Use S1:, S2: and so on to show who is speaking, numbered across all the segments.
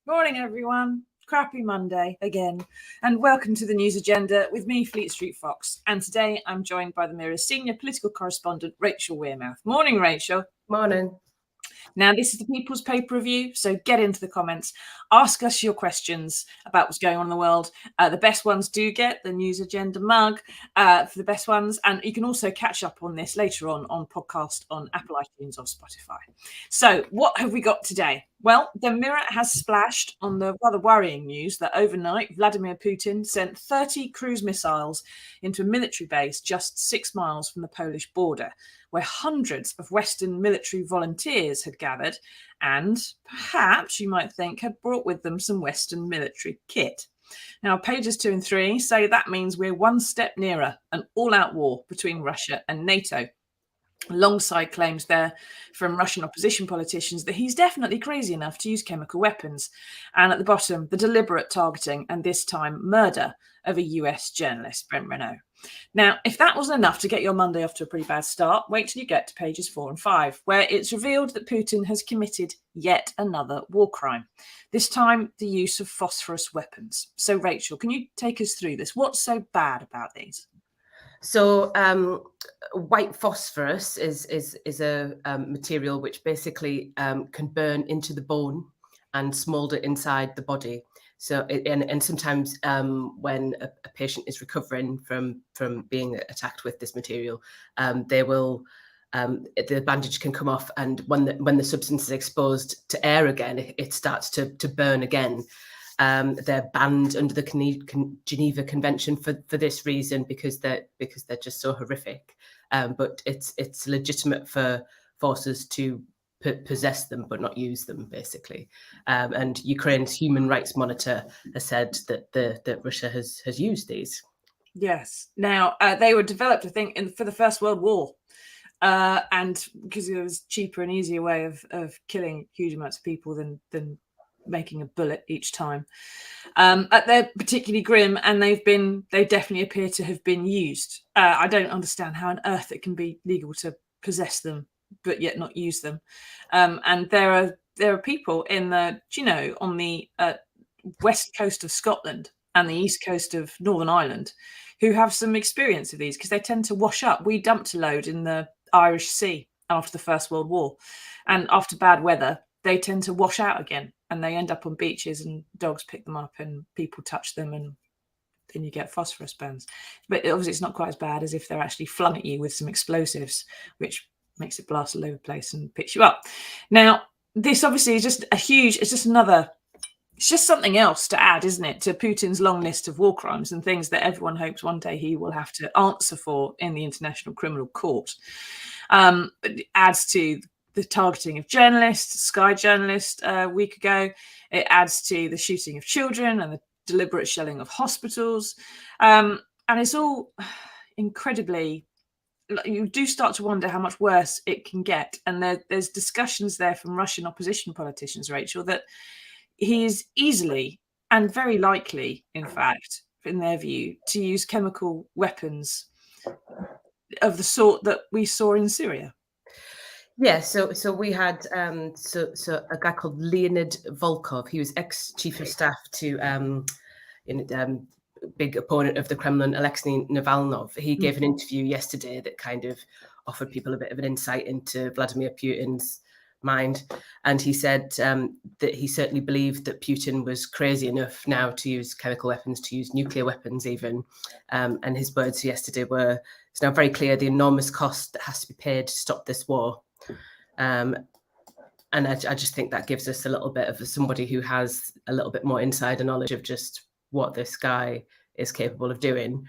S1: Morning, everyone. Crappy Monday again, and welcome to the news agenda with me, Fleet Street Fox. And today I'm joined by the Mirror's senior political correspondent, Rachel Wearmouth. Morning, Rachel.
S2: Morning.
S1: Now, this is the People's Paper Review, so get into the comments. Ask us your questions about what's going on in the world. The best ones do get the news agenda mug for the best ones. And you can also catch up on this later on podcast on Apple iTunes or Spotify. So what have we got today? Well, the Mirror has splashed on the rather worrying news that overnight Vladimir Putin sent 30 cruise missiles into a military base just 6 miles from the Polish border, where hundreds of Western military volunteers had gathered and perhaps, you might think, had brought with them some Western military kit. Now, pages 2 and 3 say that means we're one step nearer an all-out war between Russia and NATO, alongside claims there from Russian opposition politicians that he's definitely crazy enough to use chemical weapons. And at the bottom, the deliberate targeting and this time murder of a US journalist, Brent Renault. Now, if that wasn't enough to get your Monday off to a pretty bad start, wait till you get to pages 4 and 5, where it's revealed that Putin has committed yet another war crime, this time the use of phosphorus weapons. So, Rachel, can you take us through this? What's so bad about these?
S2: So white phosphorus is a material which basically can burn into the bone and smolder inside the body. So and sometimes when a patient is recovering from being attacked with this material, they will the bandage can come off, and when the substance is exposed to air again, it starts to burn again. They're banned under the Geneva Convention for this reason, because they're just so horrific. But it's legitimate for forces to possess them but not use them, basically. And Ukraine's Human Rights Monitor has said that Russia has used these.
S1: Yes. Now they were developed, I think, for the First World War. And because it was a cheaper and easier way of killing huge amounts of people than making a bullet each time. They're particularly grim, and they definitely appear to have been used. I don't understand how on earth it can be legal to possess them but yet not use them. And there are people on the west coast of Scotland and the east coast of Northern Ireland who have some experience of these, because they tend to wash up. We dumped a load in the Irish Sea after the First World War, and after bad weather they tend to wash out again, and they end up on beaches, and dogs pick them up and people touch them, and then you get phosphorus burns. But obviously it's not quite as bad as if they're actually flung at you with some explosives, which makes it blast all over the place and picks you up. Now, this obviously is just it's just something else to add, isn't it, to Putin's long list of war crimes and things that everyone hopes one day he will have to answer for in the International Criminal Court. It adds to the targeting of journalists, Sky journalist a week ago. It adds to the shooting of children and the deliberate shelling of hospitals. And it's all incredibly, you do start to wonder how much worse it can get. And there's discussions there from Russian opposition politicians, Rachel, that he is easily and very likely, in fact, in their view, to use chemical weapons of the sort that we saw in Syria.
S2: Yeah, so we had a guy called Leonid Volkov. He was ex-chief of staff to big opponent of the Kremlin, Alexei Navalny. He gave an interview yesterday that kind of offered people a bit of an insight into Vladimir Putin's mind, and he said that he certainly believed that Putin was crazy enough now to use chemical weapons, to use nuclear weapons even. And his words yesterday were, "It's now very clear the enormous cost that has to be paid to stop this war." And I just think that gives us a little bit of somebody who has a little bit more insider knowledge of just what this guy is capable of doing.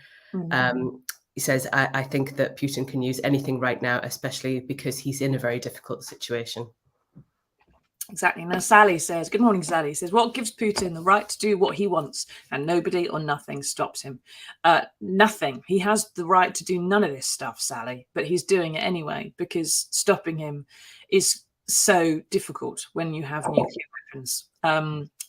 S2: He says, I think that Putin can use anything right now, especially because he's in a very difficult situation.
S1: Exactly. Now, Sally says, good morning, Sally says, what gives Putin the right to do what he wants and nobody or nothing stops him? Nothing. He has the right to do none of this stuff, Sally, but he's doing it anyway because stopping him is so difficult when you have nuclear weapons,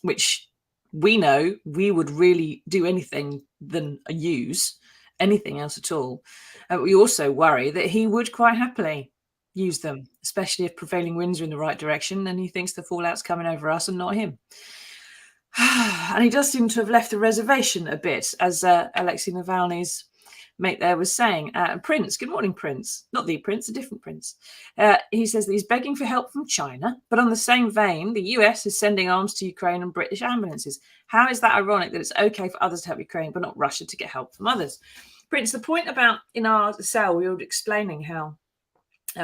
S1: which we know we would really do anything than use anything else at all. We also worry that he would quite happily use them, especially if prevailing winds are in the right direction and he thinks the fallout's coming over us and not him. And he does seem to have left the reservation a bit, as Alexei Navalny's mate there was saying. Prince, good morning, Prince. Not the Prince, a different Prince. He says that he's begging for help from China, but on the same vein, the US is sending arms to Ukraine and British ambulances. How is that ironic that it's okay for others to help Ukraine, but not Russia to get help from others? Prince, the point about in our cell, we were explaining how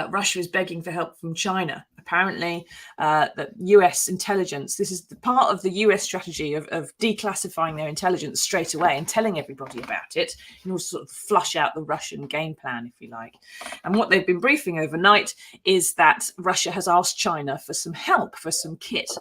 S1: Russia is begging for help from China. Apparently, the US intelligence, this is the part of the US strategy of declassifying their intelligence straight away and telling everybody about it in order to sort of flush out the Russian game plan, if you like. And what they've been briefing overnight is that Russia has asked China for some help, for some kit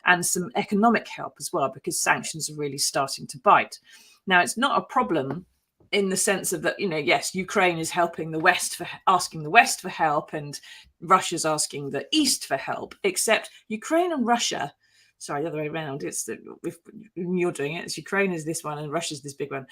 S1: and some economic help as well, because sanctions are really starting to bite. Now, it's not a problem in the sense of that, yes, Ukraine is helping the West for asking the West for help and Russia's asking the East for help, except Ukraine and Russia, sorry, the other way around. It's that if you're doing it, it's Ukraine is this one and Russia's this big one.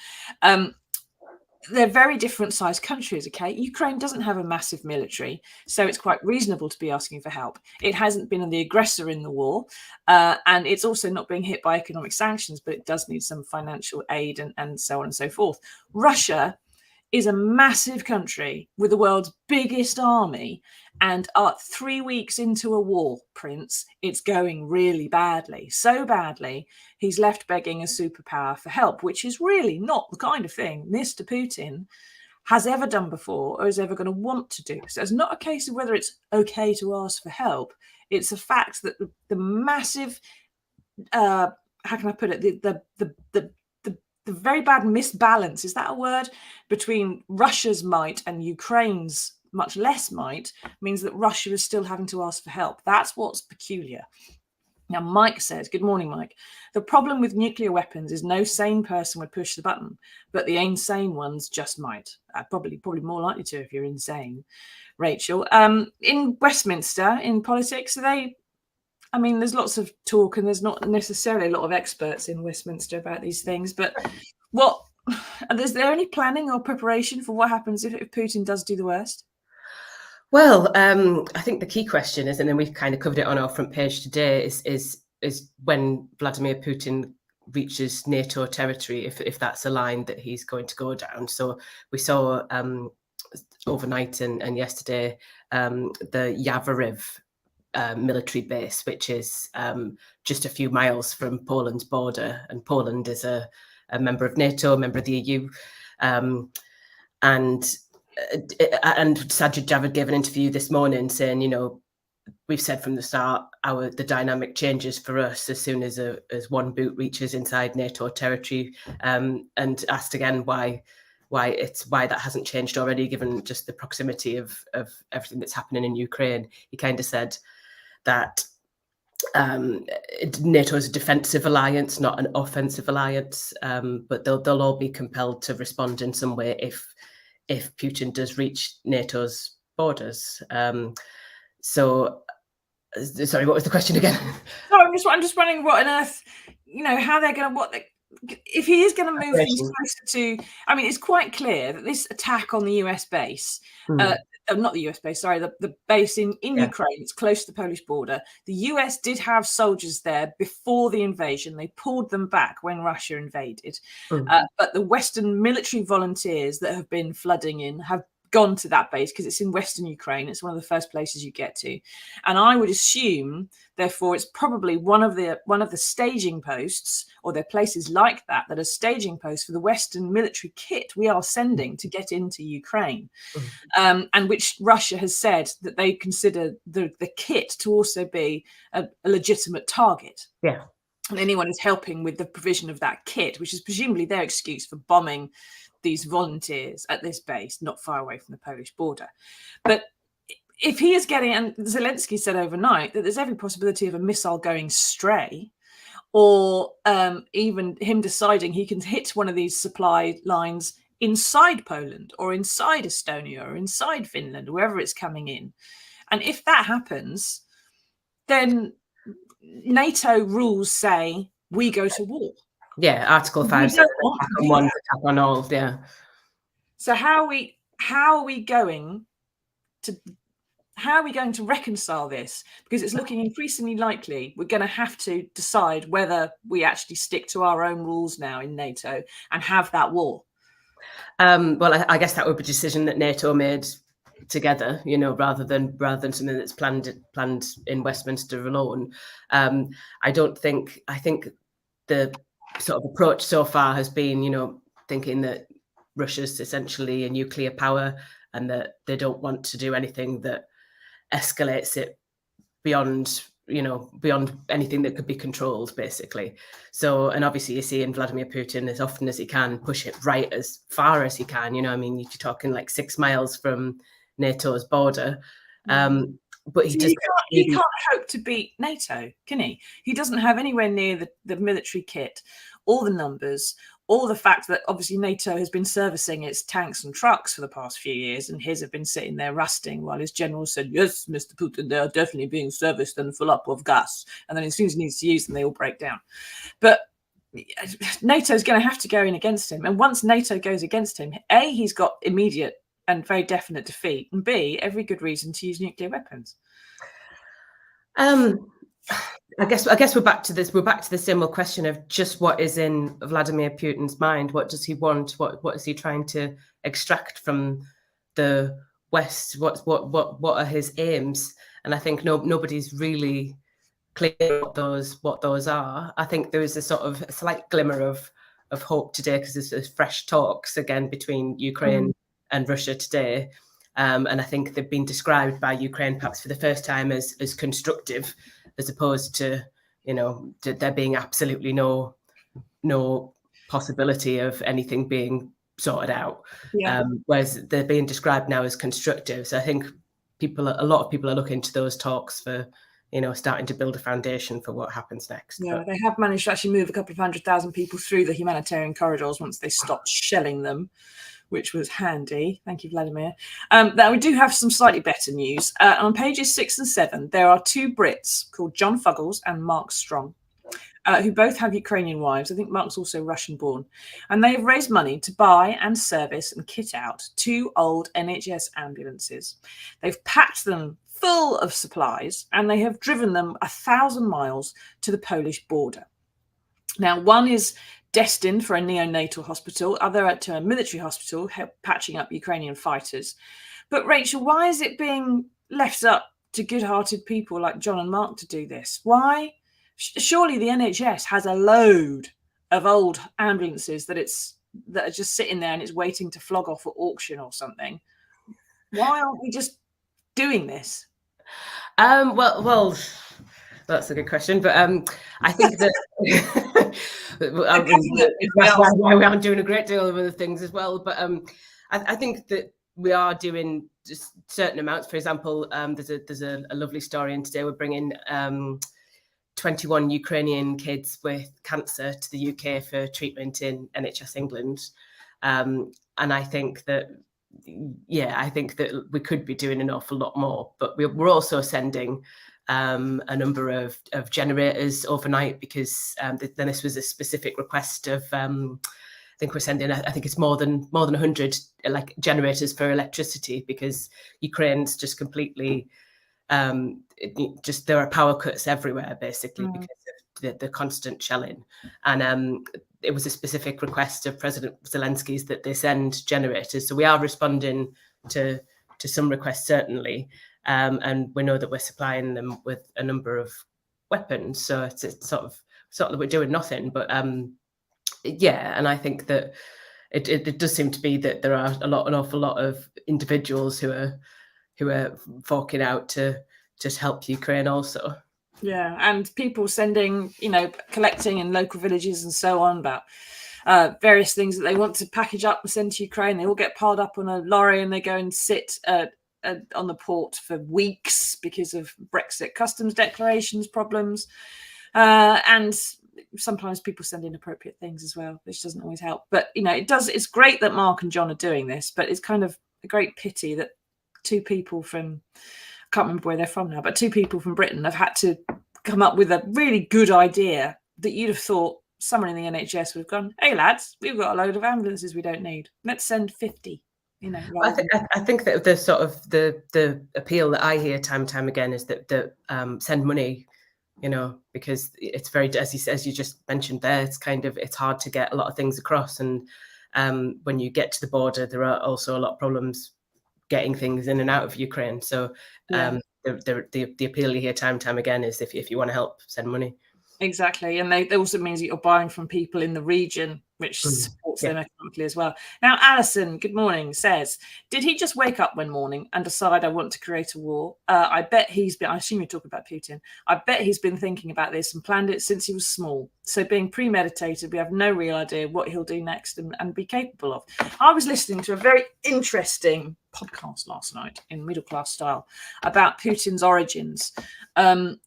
S1: They're very different sized countries, okay? Ukraine doesn't have a massive military, so it's quite reasonable to be asking for help. It hasn't been the aggressor in the war, and it's also not being hit by economic sanctions, but it does need some financial aid and so on and so forth. Russia is a massive country with the world's biggest army, and 3 weeks into a war, Prince, it's going really badly. So badly, he's left begging a superpower for help, which is really not the kind of thing Mr. Putin has ever done before or is ever going to want to do. So it's not a case of whether it's okay to ask for help. It's a fact that the massive, how can I put it, the very bad misbalance, is that a word, between Russia's might and Ukraine's much less might means that Russia is still having to ask for help. That's what's peculiar. Now, Mike says, good morning, Mike. The problem with nuclear weapons is no sane person would push the button, but the insane ones just might. Probably more likely to if you're insane. Rachel, in Westminster, in politics, there's lots of talk and there's not necessarily a lot of experts in Westminster about these things, but is there any planning or preparation for what happens if Putin does do the worst?
S2: Well, I think the key question is, and then we've kind of covered it on our front page today, is when Vladimir Putin reaches NATO territory, if that's a line that he's going to go down. So we saw overnight and yesterday the Yavoriv military base, which is just a few miles from Poland's border, and Poland is a member of NATO, a member of the EU, and Sajid Javid gave an interview this morning saying, we've said from the start, the dynamic changes for us as soon as one boot reaches inside NATO territory, and asked again why that hasn't changed already, given just the proximity of everything that's happening in Ukraine. He kind of said that NATO is a defensive alliance, not an offensive alliance, but they'll all be compelled to respond in some way if Putin does reach NATO's borders. Sorry, what was the question again?
S1: No, I'm just wondering what on earth, how they're going to, if he is going to move things closer to, it's quite clear that this attack on the US base, not the US base, sorry, the base in Ukraine, it's close to the Polish border. The US did have soldiers there before the invasion. They pulled them back when Russia invaded. But the Western military volunteers that have been flooding in have gone to that base because it's in Western Ukraine. It's one of the first places you get to. And I would assume, therefore, it's probably one of the staging posts, or there are places like that are staging posts for the Western military kit we are sending to get into Ukraine, and which Russia has said that they consider the kit to also be a legitimate target.
S2: Yeah.
S1: And anyone who's helping with the provision of that kit, which is presumably their excuse for bombing these volunteers at this base not far away from the Polish border. But if he is getting, and Zelensky said overnight that there's every possibility of a missile going stray, or even him deciding he can hit one of these supply lines inside Poland or inside Estonia or inside Finland, wherever it's coming in. And if that happens, then NATO rules say we go to war.
S2: Yeah, Article 5 says attack on one, attack on all. Yeah.
S1: So how are we going to reconcile this? Because it's looking increasingly likely we're going to have to decide whether we actually stick to our own rules now in NATO and have that war.
S2: Well, I guess that would be a decision that NATO made together, rather than something that's planned in Westminster alone. I think the sort of approach so far has been, thinking that Russia's essentially a nuclear power and that they don't want to do anything that escalates it beyond anything that could be controlled, basically. So, and obviously you're seeing Vladimir Putin as often as he can push it right as far as he can. I mean, you're talking like 6 miles from NATO's border. But
S1: he can't hope to beat NATO, can he? He doesn't have anywhere near the military kit, all the numbers, or the fact that obviously NATO has been servicing its tanks and trucks for the past few years, and his have been sitting there rusting while his generals said, yes, Mr. Putin, they are definitely being serviced and full up of gas. And then as soon as he needs to use them, they all break down. But NATO is going to have to go in against him. And once NATO goes against him, A, he's got immediate and very definite defeat, and B, every good reason to use nuclear weapons.
S2: I guess we're back to this. We're back to the same old question of just what is in Vladimir Putin's mind. What does he want? What is he trying to extract from the West? What are his aims? And I think nobody's really clear what those are. I think there is a sort of a slight glimmer of hope today because there's fresh talks again between Ukraine and Russia today. And I think they've been described by Ukraine perhaps for the first time as constructive, as opposed to, there being absolutely no possibility of anything being sorted out.
S1: Yeah.
S2: Whereas they're being described now as constructive. So I think a lot of people are looking to those talks for, starting to build a foundation for what happens next.
S1: Yeah, they have managed to actually move a couple of 100,000 people through the humanitarian corridors once they stopped shelling them, which was handy. Thank you, Vladimir. Now, we do have some slightly better news. On pages 6 and 7, there are 2 Brits called John Fuggles and Mark Strong, who both have Ukrainian wives. I think Mark's also Russian-born. And they have raised money to buy and service and kit out 2 old NHS ambulances. They've packed them full of supplies, and they have driven them 1,000 miles to the Polish border. Now, one is destined for a neonatal hospital, other to a military hospital, patching up Ukrainian fighters. But Rachel, why is it being left up to good-hearted people like John and Mark to do this? Why? Surely the NHS has a load of old ambulances that are just sitting there and it's waiting to flog off at auction or something. Why aren't we just doing this?
S2: Well, that's a good question, but I think that that's why we aren't doing a great deal of other things as well. But I think that we are doing just certain amounts. For example, there's a lovely story in today. We're bringing 21 Ukrainian kids with cancer to the UK for treatment in NHS England, and I think that we could be doing an awful lot more. But we're also sending a number of generators overnight because then this was a specific request of I think we're sending I think it's more than 100 like generators for electricity because Ukraine's just completely there are power cuts everywhere basically because of the constant shelling, and it was a specific request of President Zelensky's that they send generators. So we are responding to some requests certainly. And we know that we're supplying them with a number of weapons. So it's sort of we're doing nothing. But and I think that it does seem to be that there are an awful lot of individuals who are forking out to just help Ukraine also.
S1: Yeah, and people sending, collecting in local villages and so on about various things that they want to package up and send to Ukraine. They all get piled up on a lorry and they go and sit at on the port for weeks because of Brexit customs declarations problems. And sometimes people send inappropriate things as well, which doesn't always help. But, it's great that Mark and John are doing this, but it's kind of a great pity that two people from, I can't remember where they're from now, but two people from Britain have had to come up with a really good idea that you'd have thought someone in the NHS would have gone, hey lads, we've got a load of ambulances we don't need. Let's send 50.
S2: I think that the sort of the appeal that I hear time and time again is that send money, because it's very, as you just mentioned there, it's hard to get a lot of things across, and when you get to the border, there are also a lot of problems getting things in and out of Ukraine. So the appeal you hear time and time again is if you want to help, send money.
S1: Exactly. And they also means that you're buying from people in the region, which supports them economically as well. Now, Alison, good morning, says, did he just wake up one morning and decide I want to create a war? I assume you're talking about Putin. I bet he's been thinking about this and planned it since he was small. So being premeditated, we have no real idea what he'll do next and be capable of. I was listening to a very interesting podcast last night in middle class style about Putin's origins and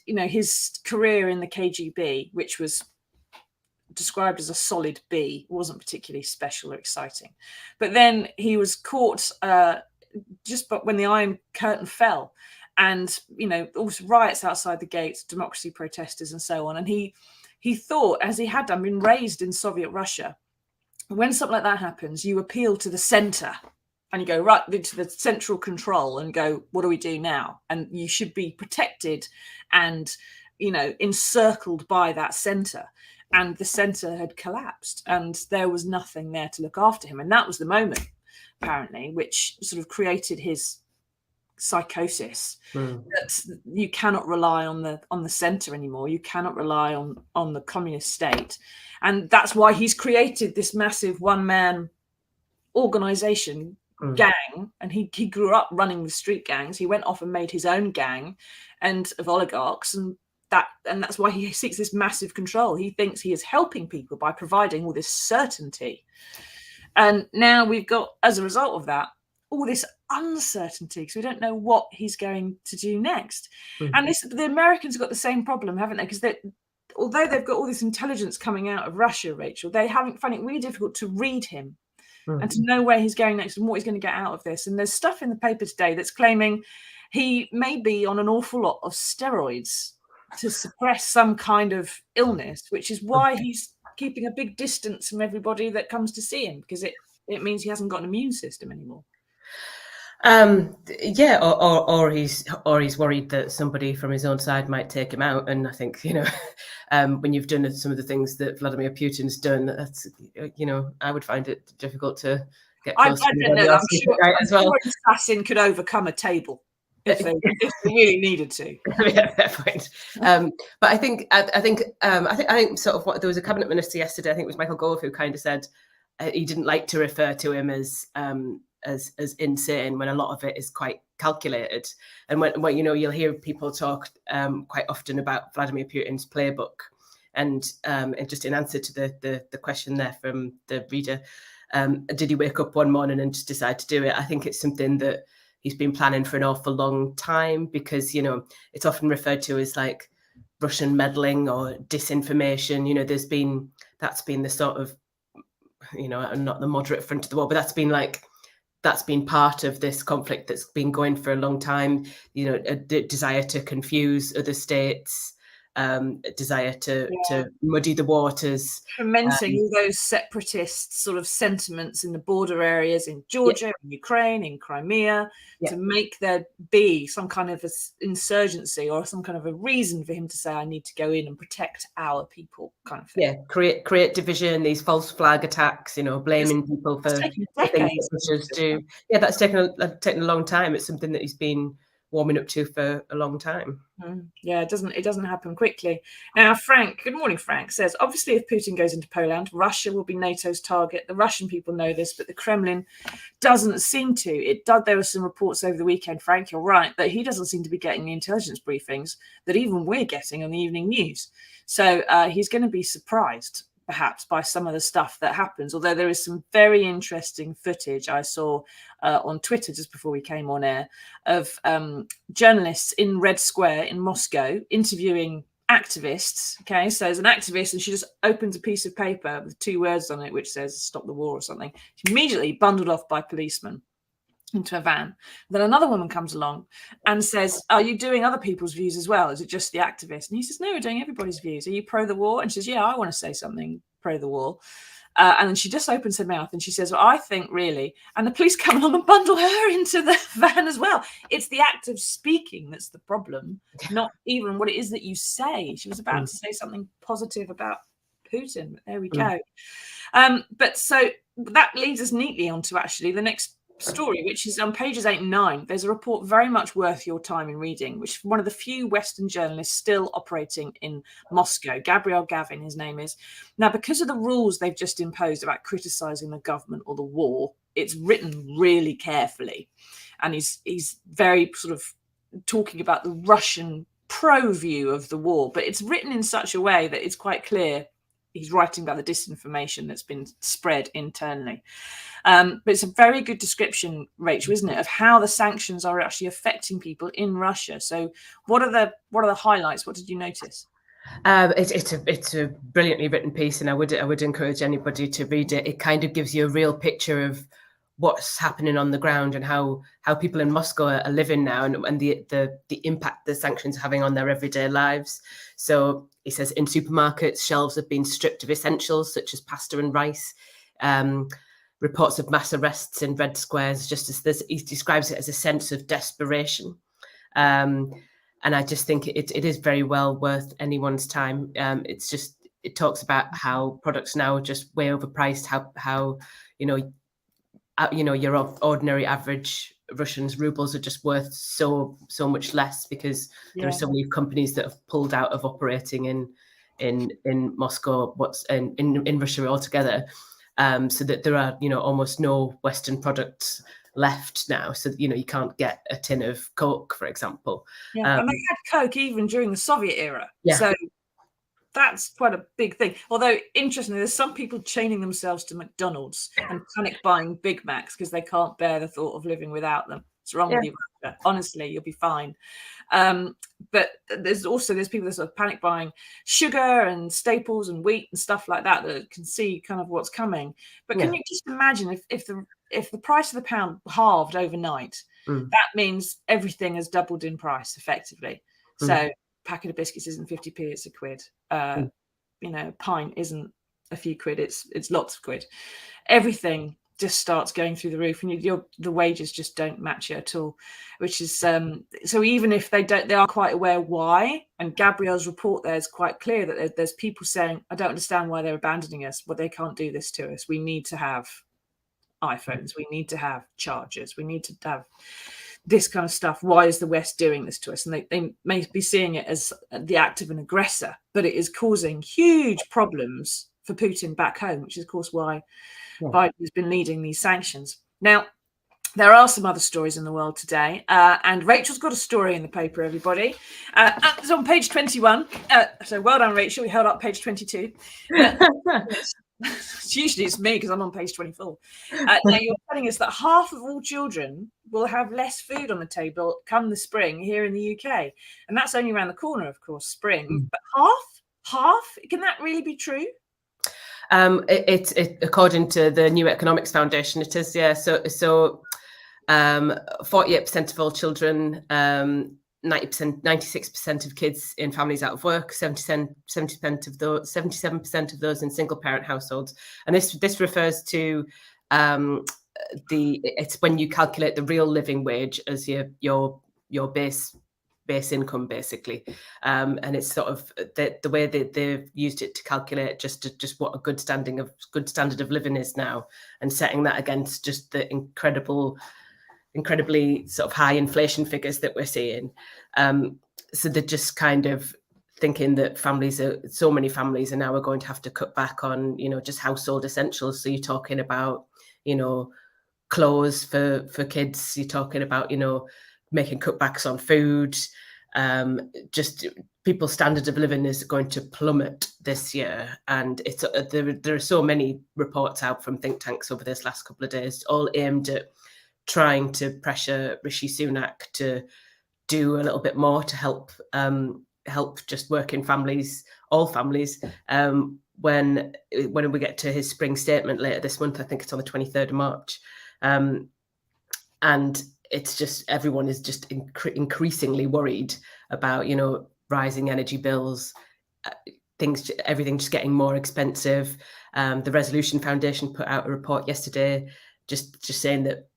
S1: his career in the KGB, which was described as a solid B, wasn't particularly special or exciting. But then he was caught but when the Iron Curtain fell, and also riots outside the gates, democracy protesters and so on. And he thought, as he had done, been raised in Soviet Russia, when something like that happens, you appeal to the center and you go right into the central control and go, what do we do now? And you should be protected and, encircled by that center. And the center had collapsed and there was nothing there to look after him. And that was the moment, apparently, which sort of created his psychosis, that you cannot rely on the center anymore. You cannot rely on the communist state. And that's why he's created this massive one-man organization, gang, and he grew up running with street gangs. He went off and made his own gang and of oligarchs, and that's why he seeks this massive control. He thinks he is helping people by providing all this certainty. And now we've got, as a result of that, all this uncertainty, because we don't know what he's going to do next. And the Americans have got the same problem, haven't they? Because although they've got all this intelligence coming out of Russia, Rachel, they haven't found it really difficult to read him and to know where he's going next and what he's going to get out of this. And there's stuff in the paper today that's claiming he may be on an awful lot of steroids to suppress some kind of illness, which is why he's keeping a big distance from everybody that comes to see him, because it means he hasn't got an immune system anymore.
S2: Or he's worried that somebody from his own side might take him out. And I think, when you've done some of the things that Vladimir Putin's done, that's, I would find it difficult to get close to anybody else.
S1: I'm sure an assassin could overcome a table if they really needed to.
S2: Yeah, fair point. But I think sort of what there was a cabinet minister yesterday, I think it was Michael Gove, who kind of said he didn't like to refer to him as insane when a lot of it is quite calculated. And when you'll hear people talk quite often about Vladimir Putin's playbook, and just in answer to the question there from the reader, did he wake up one morning and just decide to do it? I think it's something that he's been planning for an awful long time, because it's often referred to as like Russian meddling or disinformation. That's been the sort of not the moderate front of the war, but that's been part of this conflict that's been going for a long time. A desire to confuse other states, a desire to muddy the waters,
S1: fomenting all those separatist sort of sentiments in the border areas in Georgia, in Ukraine, in Crimea, to make there be some kind of insurgency or some kind of a reason for him to say, I need to go in and protect our people, kind of thing.
S2: Yeah, create division, these false flag attacks, blaming people for things that Russians do. Yeah, that's taken a long time. It's something that he's been warming up to for a long time.
S1: Yeah, it doesn't happen quickly. Now, Frank, good morning, Frank, says, obviously if Putin goes into Poland, Russia will be NATO's target. The Russian people know this, but the Kremlin doesn't seem to. There were some reports over the weekend, Frank, you're right, that he doesn't seem to be getting the intelligence briefings that even we're getting on the evening news. So he's going to be surprised perhaps, by some of the stuff that happens, although there is some very interesting footage I saw on Twitter just before we came on air of journalists in Red Square in Moscow interviewing activists. Okay, so there's an activist and she just opens a piece of paper with 2 words on it which says "Stop the War" or something. She's immediately bundled off by policemen into a van. Then another woman comes along and says, "Are you doing other people's views as well? Is it just the activists?" And he says, "No, we're doing everybody's views. Are you pro the war?" And she says, "Yeah, I want to say something pro the war." And then she just opens her mouth and she says, "Well, I think really," and the police come along and bundle her into the van as well. It's the act of speaking that's the problem, not even what it is that you say. She was about to say something positive about Putin, but there we go. But so that leads us neatly onto actually the next story, which is on pages 8 and 9. There's a report very much worth your time in reading, which is one of the few Western journalists still operating in Moscow. Gabriel Gavin, his name is. Now, because of the rules they've just imposed about criticizing the government or the war, it's written really carefully. And he's very sort of talking about the Russian pro view of the war, but it's written in such a way that it's quite clear he's writing about the disinformation that's been spread internally. But it's a very good description, Rachel, isn't it, of how the sanctions are actually affecting people in Russia. So what are the highlights? What did you notice?
S2: It's a brilliantly written piece, and I would encourage anybody to read it. It kind of gives you a real picture of what's happening on the ground and how people in Moscow are living now, and the impact the sanctions are having on their everyday lives. So he says in supermarkets, shelves have been stripped of essentials such as pasta and rice. Reports of mass arrests in red squares, just as this, he describes it as a sense of desperation. And I just think it is very well worth anyone's time. It talks about how products now are just way overpriced, how your ordinary average Russians rubles are just worth so much less because there are so many companies that have pulled out of operating in Moscow, in Russia altogether. So that there are, almost no Western products left now. So, you can't get a tin of Coke, for example.
S1: Yeah, and they had Coke even during the Soviet era.
S2: Yeah.
S1: So that's quite a big thing. Although, interestingly, there's some people chaining themselves to McDonald's and panic buying Big Macs because they can't bear the thought of living without them. What's wrong with you? Honestly, you'll be fine. But there's people that sort of panic buying sugar and staples and wheat and stuff like that can see kind of what's coming. But can you just imagine if the price of the pound halved overnight, that means everything has doubled in price effectively. So a packet of biscuits isn't 50p, it's a quid. A pint isn't a few quid, it's lots of quid. Everything just starts going through the roof, and the wages just don't match it at all, which is so even if they are quite aware why. And Gabriel's report there is quite clear that there's people saying, "I don't understand why they're abandoning us. Well, they can't do this to us. We need to have iPhones, we need to have chargers, we need to have this kind of stuff. Why is the West doing this to us?" And they may be seeing it as the act of an aggressor, but it is causing huge problems for Putin back home, which is of course why Biden has been leading these sanctions. Now, there are some other stories in the world today, and Rachel's got a story in the paper, everybody. It's on page 21. So well done, Rachel. We held up page 22. Usually it's me because I'm on page 24. Now you're telling us that half of all children will have less food on the table come the spring here in the UK. And that's only around the corner, of course, spring. But half? Can that really be true?
S2: It according to the New Economics Foundation, it is, yeah. So 48% of all children, 96% of kids in families out of work, 77% of those in single parent households. And this refers to it's when you calculate the real living wage as your base income, basically. And it's sort of the way that they've used it to calculate just what a good standard of living is now, and setting that against just the incredibly sort of high inflation figures that we're seeing. So they're just kind of thinking that so many families are now going to have to cut back on, just household essentials. So you're talking about, clothes for kids. You're talking about, making cutbacks on food. just people's standard of living is going to plummet this year. And it's there are so many reports out from think tanks over this last couple of days, all aimed at trying to pressure Rishi Sunak to do a little bit more to help just working families, all families. When we get to his spring statement later this month, I think it's on the 23rd of March, and it's just everyone is just increasingly worried about, you know, rising energy bills, everything just getting more expensive. The Resolution Foundation put out a report yesterday just saying that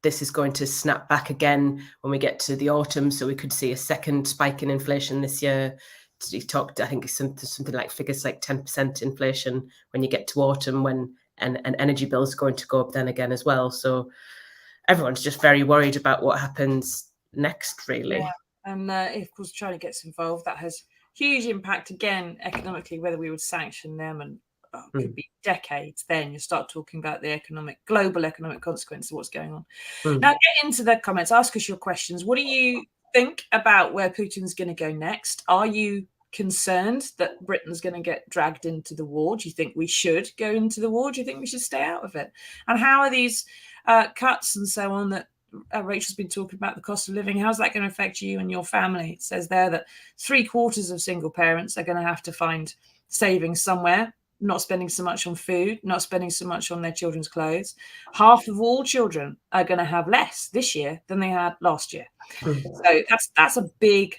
S2: this is going to snap back again when we get to the autumn, so we could see a second spike in inflation this year. He talked, I think, something like figures like 10% inflation when you get to autumn, when and energy bills are going to go up then again as well. So everyone's just very worried about what happens next, really.
S1: Yeah. And of course, China gets involved. That has huge impact again economically, whether we would sanction them, and it could be decades. Then you start talking about the global economic consequences of what's going on. Now, get into the comments. Ask us your questions. What do you think about where Putin's going to go next? Are you concerned that Britain's going to get dragged into the war? Do you think we should go into the war? Do you think we should stay out of it? And how are these cuts and so on that Rachel's been talking about, the cost of living, how's that going to affect you and your family? It says there that 3/4 of single parents are going to have to find savings somewhere, not spending so much on food, not spending so much on their children's clothes. Half of all children are going to have less this year than they had last year. So that's a big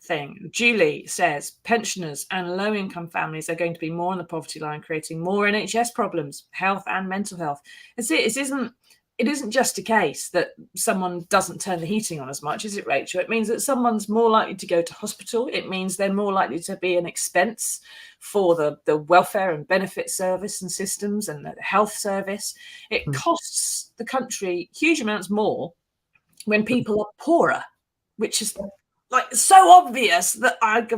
S1: thing. Julie says pensioners and low-income families are going to be more on the poverty line, creating more NHS problems, health and mental health. It isn't just a case that someone doesn't turn the heating on as much, is it, Rachel? It means that someone's more likely to go to hospital. It means they're more likely to be an expense for the welfare and benefit service and systems and the health service. It costs the country huge amounts more when people are poorer, which is like so obvious that I've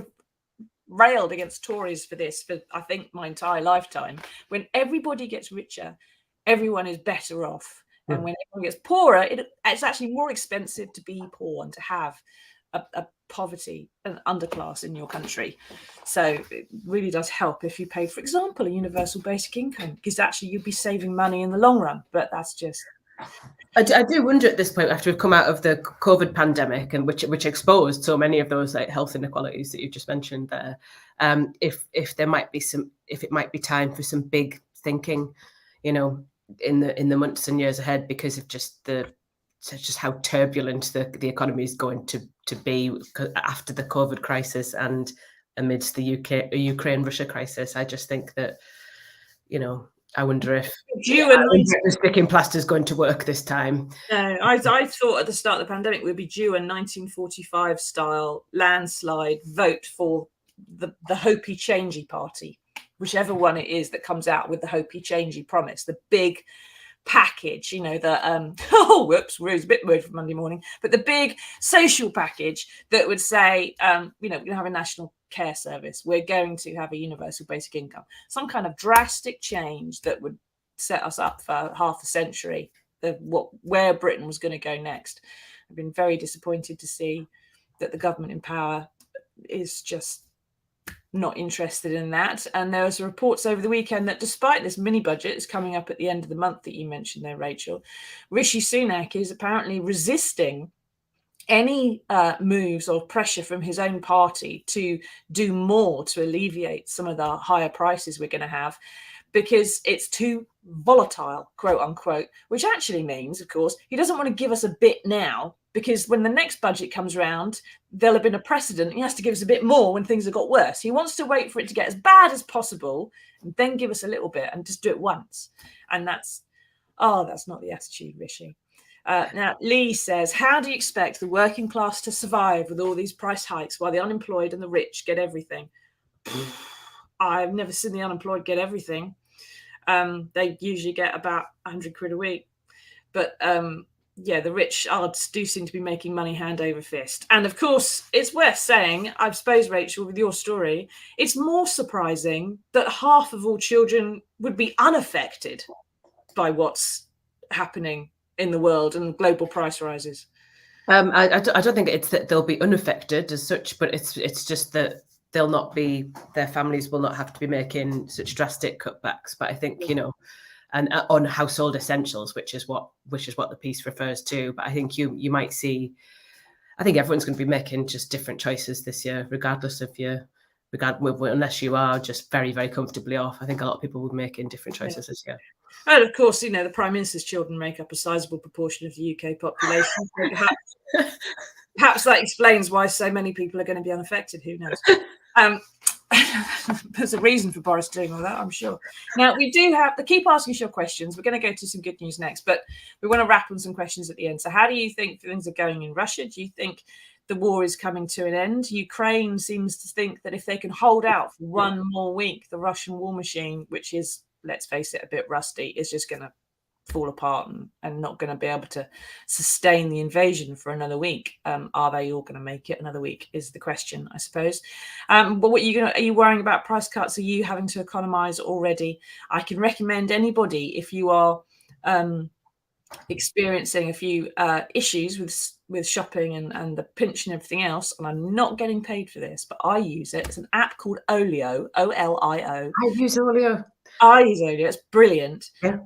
S1: railed against Tories for this for, I think, my entire lifetime. When everybody gets richer, everyone is better off. And when everyone gets poorer, it's actually more expensive to be poor and to have a poverty, an underclass in your country. So it really does help if you pay, for example, a universal basic income, because actually you'd be saving money in the long run. But that's just...
S2: I do wonder at this point, after we've come out of the COVID pandemic, and which exposed so many of those like health inequalities that you just mentioned there, if it might be time for some big thinking, you know, in the months and years ahead, because of just how turbulent the economy is going to be after the COVID crisis and amidst the Ukraine-Russia crisis. I just think that, you know, I wonder if the sticking plaster is going to work this time.
S1: No, I thought at the start of the pandemic we'd be due a 1945 style landslide vote for the Hopey Changey party, whichever one it is that comes out with the Hopey Changey promise, the big package, you know, the Rue's a bit weird for Monday morning, but the big social package that would say, you know, we're going to have a national care service, we're going to have a universal basic income, some kind of drastic change that would set us up for half a century of where Britain was going to go next. I've been very disappointed to see that the government in power is just not interested in that. And there was reports over the weekend that despite this mini budget is coming up at the end of the month that you mentioned there, Rachel, Rishi Sunak is apparently resisting any moves or pressure from his own party to do more to alleviate some of the higher prices we're going to have, because it's too volatile, quote unquote, which actually means, of course, he doesn't want to give us a bit now, because when the next budget comes around, there'll have been a precedent. He has to give us a bit more when things have got worse. He wants to wait for it to get as bad as possible and then give us a little bit and just do it once. And that's not the attitude, Rishi. Now, Lee says, how do you expect the working class to survive with all these price hikes while the unemployed and the rich get everything? I've never seen the unemployed get everything. They usually get about 100 quid a week. But yeah, the rich do seem to be making money hand over fist. And of course, it's worth saying, I suppose, Rachel, with your story, it's more surprising that half of all children would be unaffected by what's happening in the world and global price rises.
S2: I don't think it's that they'll be unaffected as such, but it's just that their families will not have to be making such drastic cutbacks. But I think, and on household essentials, which is what the piece refers to. But I think you might see, I think everyone's going to be making just different choices this year, regardless of unless you are just very, very comfortably off. I think a lot of people will be making different choices this year.
S1: And of course, the Prime Minister's children make up a sizable proportion of the UK population. Perhaps that explains why so many people are going to be unaffected. Who knows? There's a reason for Boris doing all that, I'm sure. Now, we do have to keep asking your questions. We're going to go to some good news next, but we want to wrap on some questions at the end. So how do you think things are going in Russia? Do you think the war is coming to an end? Ukraine seems to think that if they can hold out for one more week, the Russian war machine, which is, let's face it, a bit rusty, is just going to fall apart and not going to be able to sustain the invasion for another week. Are they all going to make it another week is the question, I suppose. But what are you worrying about price cuts? Are you having to economize already? I can recommend anybody, if you are experiencing a few issues with shopping and the pinch and everything else, and I'm not getting paid for this, but I use it. It's an app called Olio, Olio.
S2: I use Olio.
S1: I use Olio. It's brilliant.
S2: Yeah.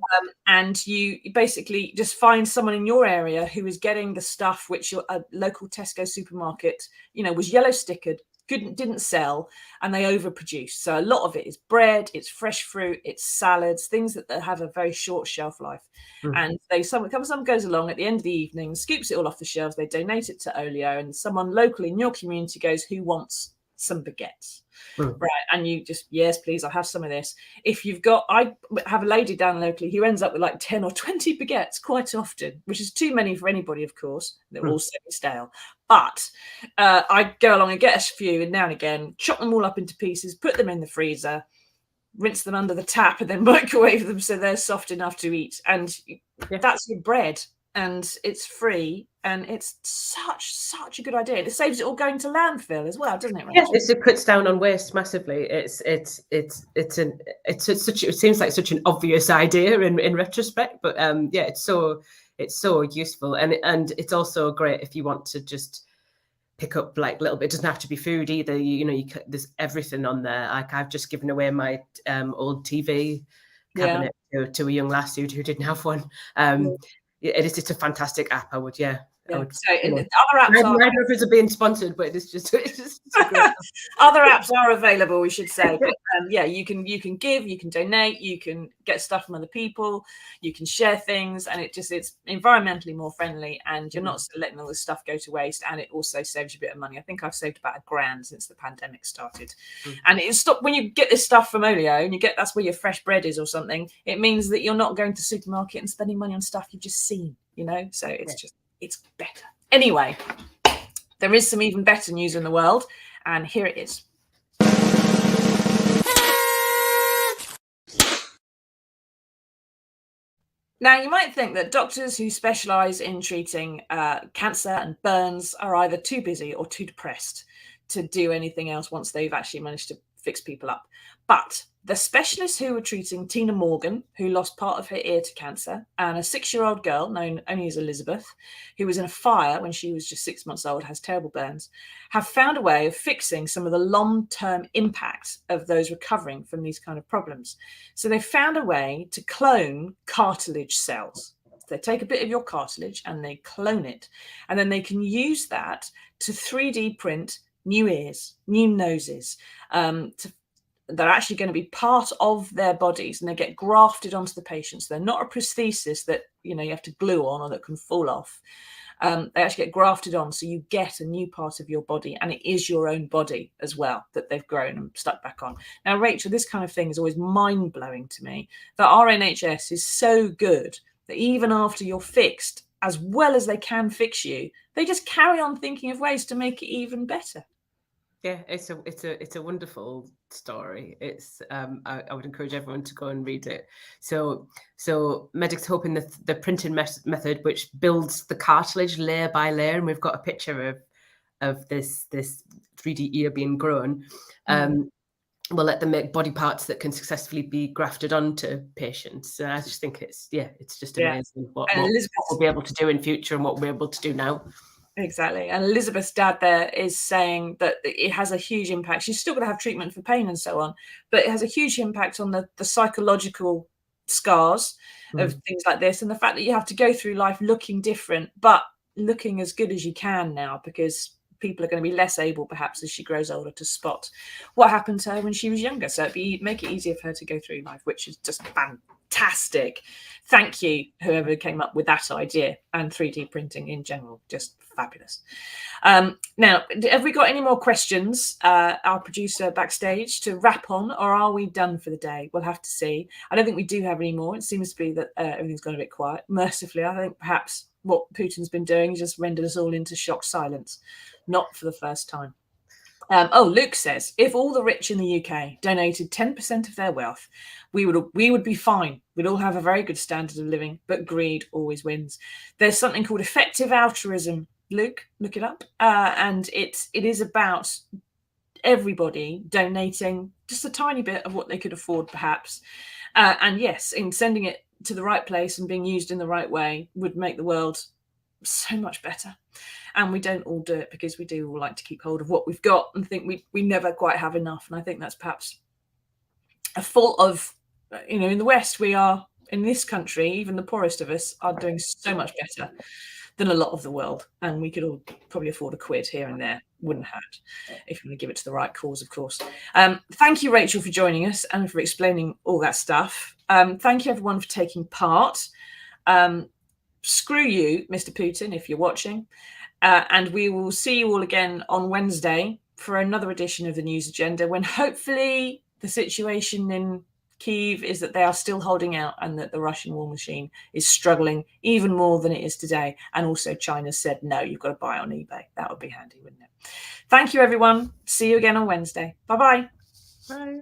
S1: And you basically just find someone in your area who is getting the stuff which your local Tesco supermarket, was yellow stickered, didn't sell, and they overproduce. So a lot of it is bread, it's fresh fruit, it's salads, things that have a very short shelf life. And someone goes along at the end of the evening, scoops it all off the shelves, they donate it to Olio, and someone locally in your community goes, who wants some baguettes? Right, and you just, yes please, I'll have some of this. I have a lady down locally who ends up with like 10 or 20 baguettes quite often, which is too many for anybody, of course. They're all semi-stale, but I go along and get a few, and now and again chop them all up into pieces, put them in the freezer, rinse them under the tap, and then microwave them so they're soft enough to eat. And that's your bread, and it's free, and it's such a good idea. It saves it all going to landfill as well, doesn't it, Rachel?
S2: Yes, it cuts down on waste massively. It seems like such an obvious idea in retrospect, but it's so useful, and it's also great if you want to just pick up like a little bit. It doesn't have to be food either. There's everything on there. Like I've just given away my old TV cabinet to a young lass who didn't have one. It's a fantastic app. I would.
S1: So other apps
S2: neither of us are being sponsored, but it's just
S1: other apps are available, we should say. But you can give, you can donate, you can get stuff from other people, you can share things, and it's environmentally more friendly, and you're not letting all this stuff go to waste, and it also saves you a bit of money. I think I've saved about £1,000 since the pandemic started. And it stopped when you get this stuff from Olio, and that's where your fresh bread is or something. It means that you're not going to the supermarket and spending money on stuff you've just seen, so it's better. Anyway, there is some even better news in the world, and here it is. Now, you might think that doctors who specialise in treating cancer and burns are either too busy or too depressed to do anything else once they've actually managed to fix people up. But the specialists who were treating Tina Morgan, who lost part of her ear to cancer, and a 6-year-old girl known only as Elizabeth, who was in a fire when she was just 6 months old, has terrible burns, have found a way of fixing some of the long-term impact of those recovering from these kind of problems. So they found a way to clone cartilage cells. They take a bit of your cartilage and they clone it, and then they can use that to 3D print new ears, new noses, they're actually going to be part of their bodies, and they get grafted onto the patients. They're not a prosthesis that you have to glue on or that can fall off. They actually get grafted on, so you get a new part of your body, and it is your own body as well that they've grown and stuck back on. Now, Rachel, this kind of thing is always mind-blowing to me, that our NHS is so good that even after you're fixed, as well as they can fix you, they just carry on thinking of ways to make it even better.
S2: Yeah, it's a wonderful story. It's I would encourage everyone to go and read it. So Medic's hoping that the printing method, which builds the cartilage layer by layer, and we've got a picture of this 3D ear being grown, will let them make body parts that can successfully be grafted onto patients. I just think it's just amazing what we'll be able to do in future and what we're able to do now.
S1: Exactly. And Elizabeth's dad there is saying that it has a huge impact. She's still going to have treatment for pain and so on, but it has a huge impact on the psychological scars of things like this, and the fact that you have to go through life looking different, but looking as good as you can now, because people are going to be less able, perhaps, as she grows older, to spot what happened to her when she was younger. So make it easier for her to go through life, which is just fantastic. Thank you, whoever came up with that idea, and 3D printing in general, just fabulous. Now, have we got any more questions, our producer backstage, to wrap on, or are we done for the day? We'll have to see. I don't think we do have any more. It seems to be that everything's gone a bit quiet. Mercifully, I think perhaps what Putin's been doing is just rendered us all into shocked silence, not for the first time. Luke says, if all the rich in the UK donated 10% of their wealth, we would be fine. We'd all have a very good standard of living, but greed always wins. There's something called effective altruism. Luke, look it up. And it is about everybody donating just a tiny bit of what they could afford, perhaps. And yes, in sending it to the right place and being used in the right way would make the world so much better. And we don't all do it, because we do all like to keep hold of what we've got and think we never quite have enough. And I think that's perhaps a fault of, in the West, we are, in this country, even the poorest of us are doing so much better than a lot of the world. And we could all probably afford a quid here and there. Wouldn't hurt, if you want to give it to the right cause, of course. Thank you, Rachel, for joining us and for explaining all that stuff. Thank you, everyone, for taking part. Screw you, Mr. Putin, if you're watching. And we will see you all again on Wednesday for another edition of the News Agenda, when hopefully the situation in Kyiv is that they are still holding out, and that the Russian war machine is struggling even more than it is today. And also China said, no, you've got to buy on eBay. That would be handy, wouldn't it? Thank you, everyone. See you again on Wednesday. Bye-bye.
S2: Bye.